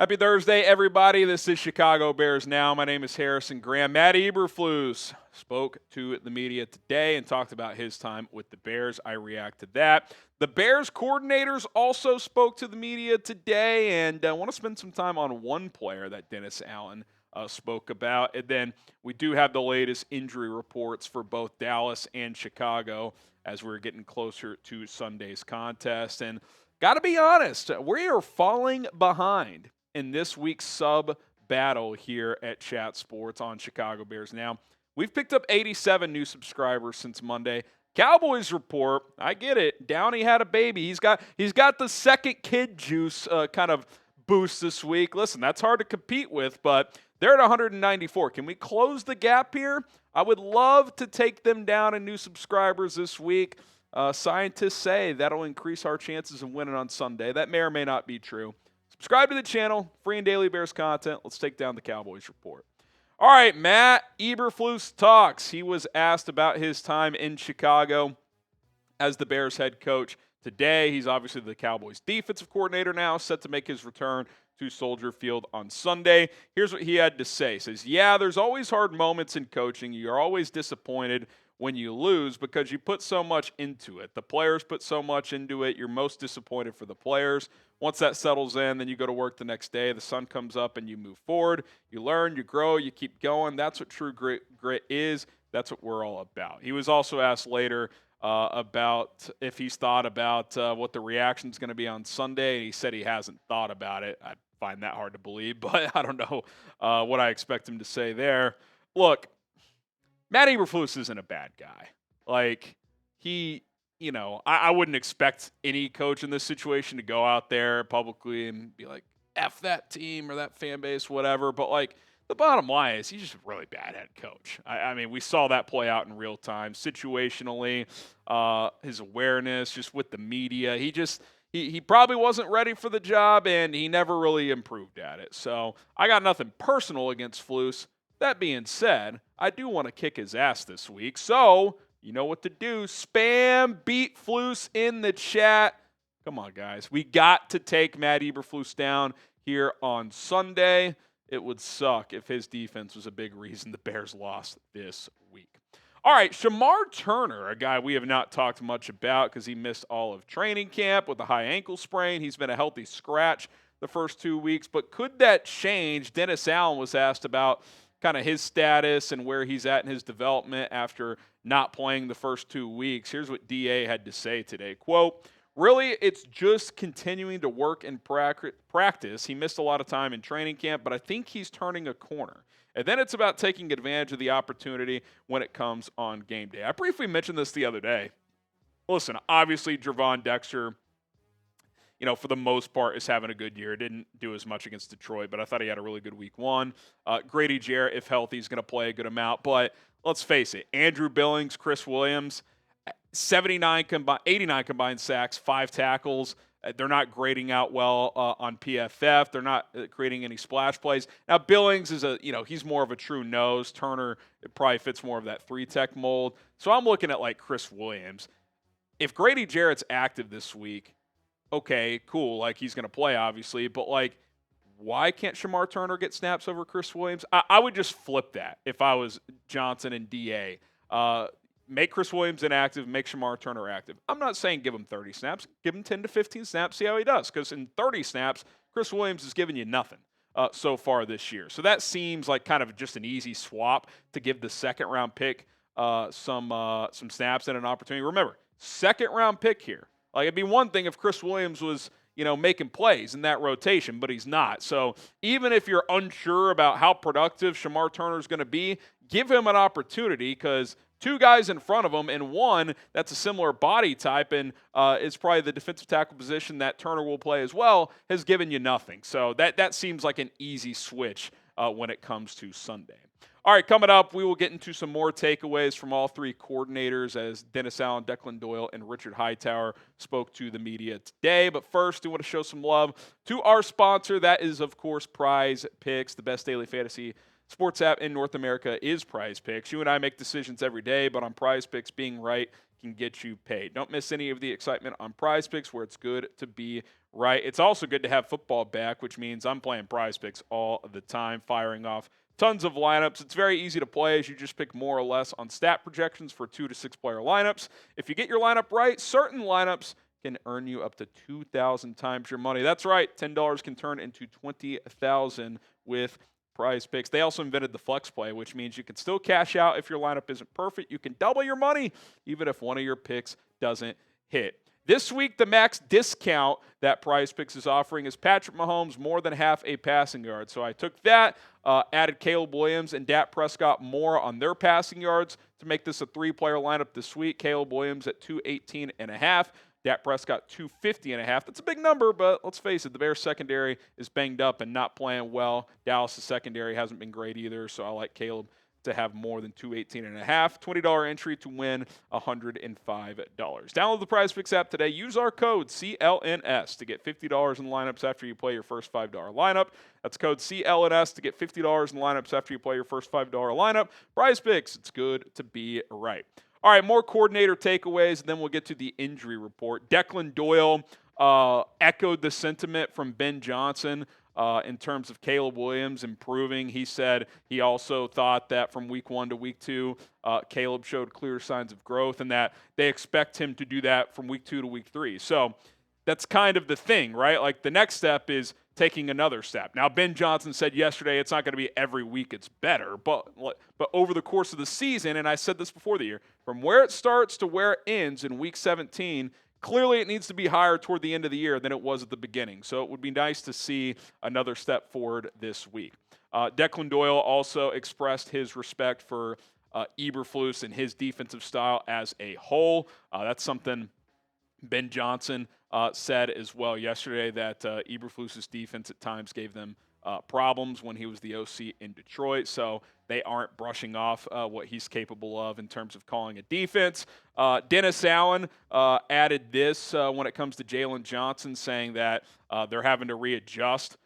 Happy Thursday, everybody. This is Chicago Bears Now. My name is Harrison Graham. Matt Eberflus spoke to the media today and talked about his time with the Bears. I react to that. The Bears coordinators also spoke to the media today, and I want to spend some time on one player that Dennis Allen spoke about. And then we do have the latest injury reports for both Dallas and Chicago as we're getting closer to Sunday's contest. And got to be honest, we are falling behind in this week's sub battle here at Chat Sports on Chicago Bears Now. We've picked up 87 new subscribers since Monday. Cowboys report, I get it. Downey had a baby. He's got the second kid juice kind of boost this week. Listen, that's hard to compete with, but they're at 194. Can we close the gap here? I would love to take them down in new subscribers this week. Scientists say that'll increase our chances of winning on Sunday. That may or may not be true. Subscribe to the channel, free and daily Bears content. Let's take down the Cowboys report. All right, Matt Eberflus talks. He was asked about his time in Chicago as the Bears head coach today. He's obviously the Cowboys defensive coordinator now, set to make his return to Soldier Field on Sunday. Here's what he had to say. He says, yeah, there's always hard moments in coaching. You're always disappointed when you lose because you put so much into it. The players put so much into it. You're most disappointed for the players. Once that settles in, then you go to work the next day. The sun comes up and you move forward. You learn, you grow, you keep going. That's what true grit is. That's what we're all about. He was also asked later about if he's thought about what the reaction is going to be on Sunday, and he said he hasn't thought about it. I find that hard to believe, but I don't know what I expect him to say there. Look, Matt Eberflus isn't a bad guy. Like, I wouldn't expect any coach in this situation to go out there publicly and be like, F that team or that fan base, whatever. But, like, the bottom line is he's just a really bad head coach. I mean, we saw that play out in real time. Situationally, his awareness, just with the media. He probably wasn't ready for the job, and he never really improved at it. So I got nothing personal against Flus. That being said, I do want to kick his ass this week. So you know what to do. Spam beat Flus in the chat. Come on, guys. We got to take Matt Eberflus down here on Sunday. It would suck if his defense was a big reason the Bears lost this week. All right, Shemar Turner, a guy we have not talked much about because he missed all of training camp with a high ankle sprain. He's been a healthy scratch the first 2 weeks, but could that change? Dennis Allen was asked about kind of his status and where he's at in his development after not playing the first 2 weeks. Here's what DA had to say today. Quote, really, it's just continuing to work and practice. He missed a lot of time in training camp, but I think he's turning a corner. And then it's about taking advantage of the opportunity when it comes on game day. I briefly mentioned this the other day. Listen, obviously, Gervon Dexter, for the most part, is having a good year. Didn't do as much against Detroit, but I thought he had a really good week one. Grady, Jarrett, if healthy, is going to play a good amount. But let's face it, Andrew Billings, Chris Williams, 89 combined sacks, 5 tackles. They're not grading out well on PFF. They're not creating any splash plays. Now, Billings is he's more of a true nose. Turner, it probably fits more of that 3-tech mold. So I'm looking at like Chris Williams. If Grady Jarrett's active this week, okay, cool. Like, he's going to play, obviously. But, like, why can't Shemar Turner get snaps over Chris Williams? I would just flip that if I was Johnson and DA. Make Chris Williams inactive, make Shemar Turner active. I'm not saying give him 30 snaps. Give him 10 to 15 snaps, see how he does. Because in 30 snaps, Chris Williams is giving you nothing so far this year. So that seems like kind of just an easy swap to give the second-round pick some snaps and an opportunity. Remember, second-round pick here. Like, it'd be one thing if Chris Williams was, making plays in that rotation, but he's not. So even if you're unsure about how productive Shemar Turner is going to be, give him an opportunity because 2 guys in front of him and one that's a similar body type and is probably the defensive tackle position that Turner will play as well, has given you nothing. So that seems like an easy switch when it comes to Sunday. All right, coming up, we will get into some more takeaways from all 3 coordinators as Dennis Allen, Declan Doyle, and Richard Hightower spoke to the media today. But first, we want to show some love to our sponsor. That is, of course, PrizePicks, the best daily fantasy sports app in North America is PrizePicks. You and I make decisions every day, but on PrizePicks, being right can get you paid. Don't miss any of the excitement on PrizePicks, where it's good to be right? It's also good to have football back, which means I'm playing PrizePicks all the time, firing off tons of lineups. It's very easy to play as you just pick more or less on stat projections for 2 to 6 player lineups. If you get your lineup right, certain lineups can earn you up to 2,000 times your money. That's right, $10 can turn into 20,000 with PrizePicks. They also invented the flex play, which means you can still cash out if your lineup isn't perfect. You can double your money even if one of your picks doesn't hit. This week, the max discount that PrizePicks is offering is Patrick Mahomes more than half a passing yard. So I took that, added Caleb Williams and Dak Prescott more on their passing yards to make this a 3-player lineup this week. Caleb Williams at 218.5. Dak Prescott 250.5. That's a big number, but let's face it, the Bears secondary is banged up and not playing well. Dallas' secondary hasn't been great either, so I like Caleb to have more than 218.5. $20 entry to win $105. Download the PrizePicks app today. Use our code CLNS to get $50 in lineups after you play your first $5 lineup. That's code CLNS to get $50 in lineups after you play your first $5 lineup. PrizePicks, it's good to be right. All right, more coordinator takeaways, and then we'll get to the injury report. Declan Doyle echoed the sentiment from Ben Johnson in terms of Caleb Williams improving. He said he also thought that from week 1 to week 2, Caleb showed clear signs of growth and that they expect him to do that from week 2 to week 3. So that's kind of the thing, right? Like the next step is taking another step. Now, Ben Johnson said yesterday it's not going to be every week it's better, but over the course of the season, and I said this before the year, from where it starts to where it ends in week 17, clearly it needs to be higher toward the end of the year than it was at the beginning. So it would be nice to see another step forward this week. Declan Doyle also expressed his respect for Eberflus and his defensive style as a whole. That's something Ben Johnson said as well yesterday, that Eberflus's defense at times gave them problems when he was the OC in Detroit, so they aren't brushing off what he's capable of in terms of calling a defense. Dennis Allen added this when it comes to Jaylon Johnson, saying that they're having to readjust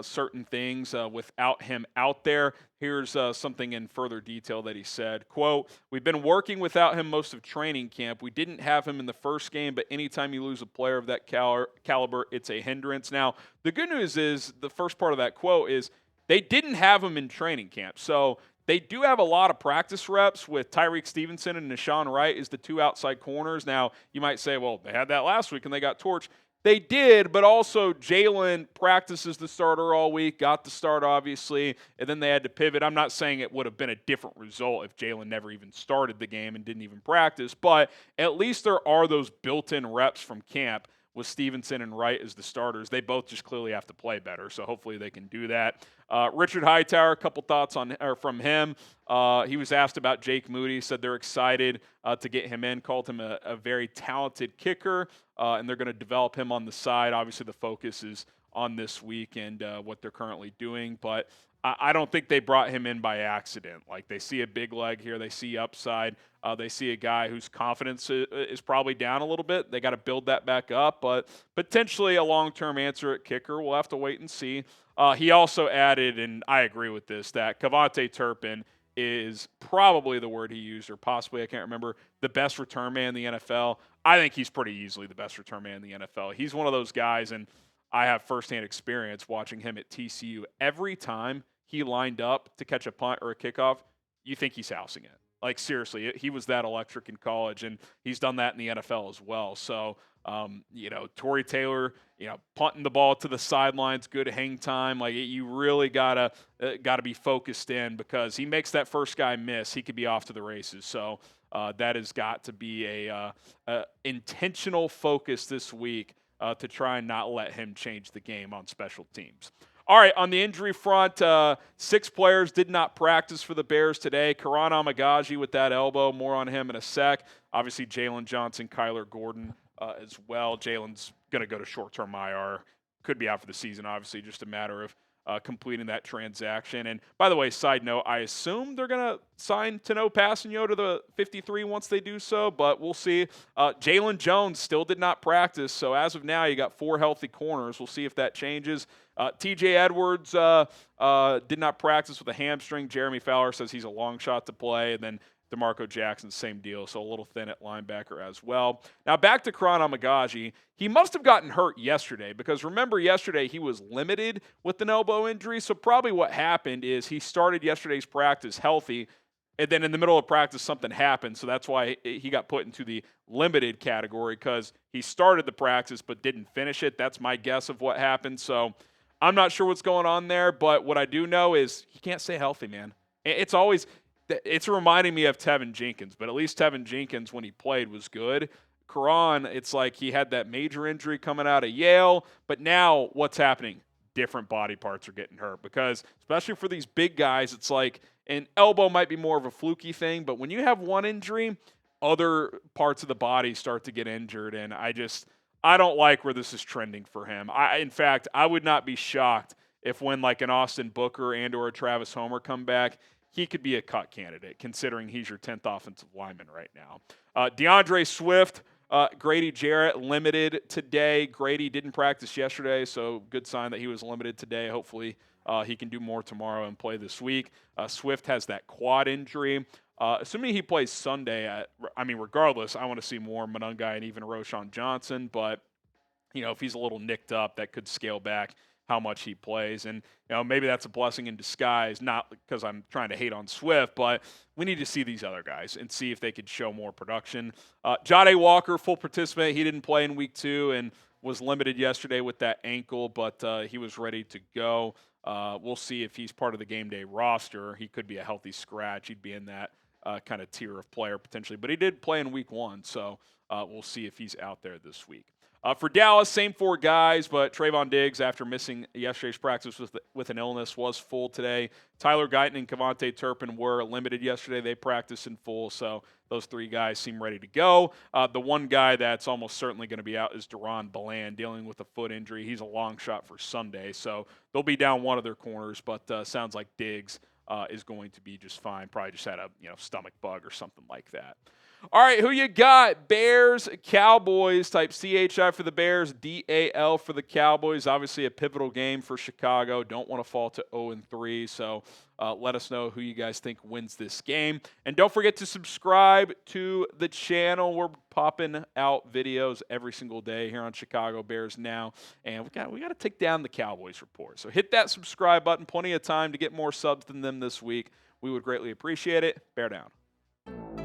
certain things without him out there. Here's something in further detail that he said, quote, "We've been working without him most of training camp. We didn't have him in the first game, but anytime you lose a player of that caliber, it's a hindrance." Now, the good news is, the first part of that quote is, they didn't have him in training camp. So they do have a lot of practice reps with Tyreek Stevenson and Nashawn Wright as the 2 outside corners. Now, you might say, well, they had that last week and they got torched. They did, but also Jaylon practices the starter all week, got the start, obviously, and then they had to pivot. I'm not saying it would have been a different result if Jaylon never even started the game and didn't even practice, but at least there are those built-in reps from camp with Stevenson and Wright as the starters. They both just clearly have to play better, so hopefully they can do that. Richard Hightower, a couple thoughts from him. He was asked about Jake Moody, said they're excited to get him in, called him a very talented kicker, and they're going to develop him on the side. Obviously, the focus is on this week and what they're currently doing, but I don't think they brought him in by accident. Like, they see a big leg here. They see upside. They see a guy whose confidence is probably down a little bit. They got to build that back up, but potentially a long-term answer at kicker. We'll have to wait and see. He also added, and I agree with this, that Kavontae Turpin is probably the word he used, or possibly, I can't remember, the best return man in the NFL. I think he's pretty easily the best return man in the NFL. He's one of those guys, and I have firsthand experience watching him at TCU. Every time he lined up to catch a punt or a kickoff, you think he's housing it. Like, seriously, he was that electric in college, and he's done that in the NFL as well. So, Torrey Taylor, punting the ball to the sidelines, good hang time. Like, you really gotta be focused in, because he makes that first guy miss, he could be off to the races. So that has got to be a intentional focus this week to try and not let him change the game on special teams. All right, on the injury front, 6 players did not practice for the Bears today. Kiran Amegadjie with that elbow, more on him in a sec. Obviously, Jaylon Johnson, Kyler Gordon as well. Jaylon's going to go to short-term IR. Could be out for the season, obviously, just a matter of completing that transaction. And by the way, side note, I assume they're going to sign Tano Passanio to the 53 once they do so, but we'll see. Jaylon Jones still did not practice, so as of now, you got 4 healthy corners. We'll see if that changes. TJ Edwards did not practice with a hamstring. Jeremy Fowler says he's a long shot to play. And then DeMarco Jackson, same deal, so a little thin at linebacker as well. Now back to Kiran Amegadjie. He must have gotten hurt yesterday because remember yesterday he was limited with an elbow injury, so probably what happened is he started yesterday's practice healthy, and then in the middle of practice something happened, so that's why he got put into the limited category because he started the practice but didn't finish it. That's my guess of what happened, so I'm not sure what's going on there, but what I do know is he can't stay healthy, man. It's reminding me of Tevin Jenkins, but at least Tevin Jenkins, when he played, was good. Kiran, it's like he had that major injury coming out of Yale, but now what's happening? Different body parts are getting hurt because, especially for these big guys, it's like an elbow might be more of a fluky thing, but when you have one injury, other parts of the body start to get injured, and I don't like where this is trending for him. In fact, I would not be shocked if when like an Austin Booker and or a Travis Homer come back, he could be a cut candidate, considering he's your 10th offensive lineman right now. DeAndre Swift, Grady Jarrett limited today. Grady didn't practice yesterday, so good sign that he was limited today. Hopefully he can do more tomorrow and play this week. Swift has that quad injury. Assuming he plays Sunday, regardless, I want to see more Monungai and even Roshan Johnson, but if he's a little nicked up, that could scale back how much he plays. And, maybe that's a blessing in disguise, not because I'm trying to hate on Swift, but we need to see these other guys and see if they could show more production. Jahdae Walker, full participant. He didn't play in week 2 and was limited yesterday with that ankle, but he was ready to go. We'll see if he's part of the game day roster. He could be a healthy scratch. He'd be in that kind of tier of player potentially, but he did play in week 1, so we'll see if he's out there this week. For Dallas, same 4 guys, but Trayvon Diggs, after missing yesterday's practice with an illness, was full today. Tyler Guyton and Kevontae Turpin were limited yesterday. They practiced in full, so those 3 guys seem ready to go. The one guy that's almost certainly going to be out is Deron Bland, dealing with a foot injury. He's a long shot for Sunday, so they'll be down one of their corners, but sounds like Diggs is going to be just fine. Probably just had a stomach bug or something like that. All right, who you got? Bears, Cowboys. Type CHI for the Bears, DAL for the Cowboys. Obviously a pivotal game for Chicago. Don't want to fall to 0-3, so let us know who you guys think wins this game. And don't forget to subscribe to the channel. We're popping out videos every single day here on Chicago Bears Now, and we got to take down the Cowboys report. So hit that subscribe button. Plenty of time to get more subs than them this week. We would greatly appreciate it. Bear down.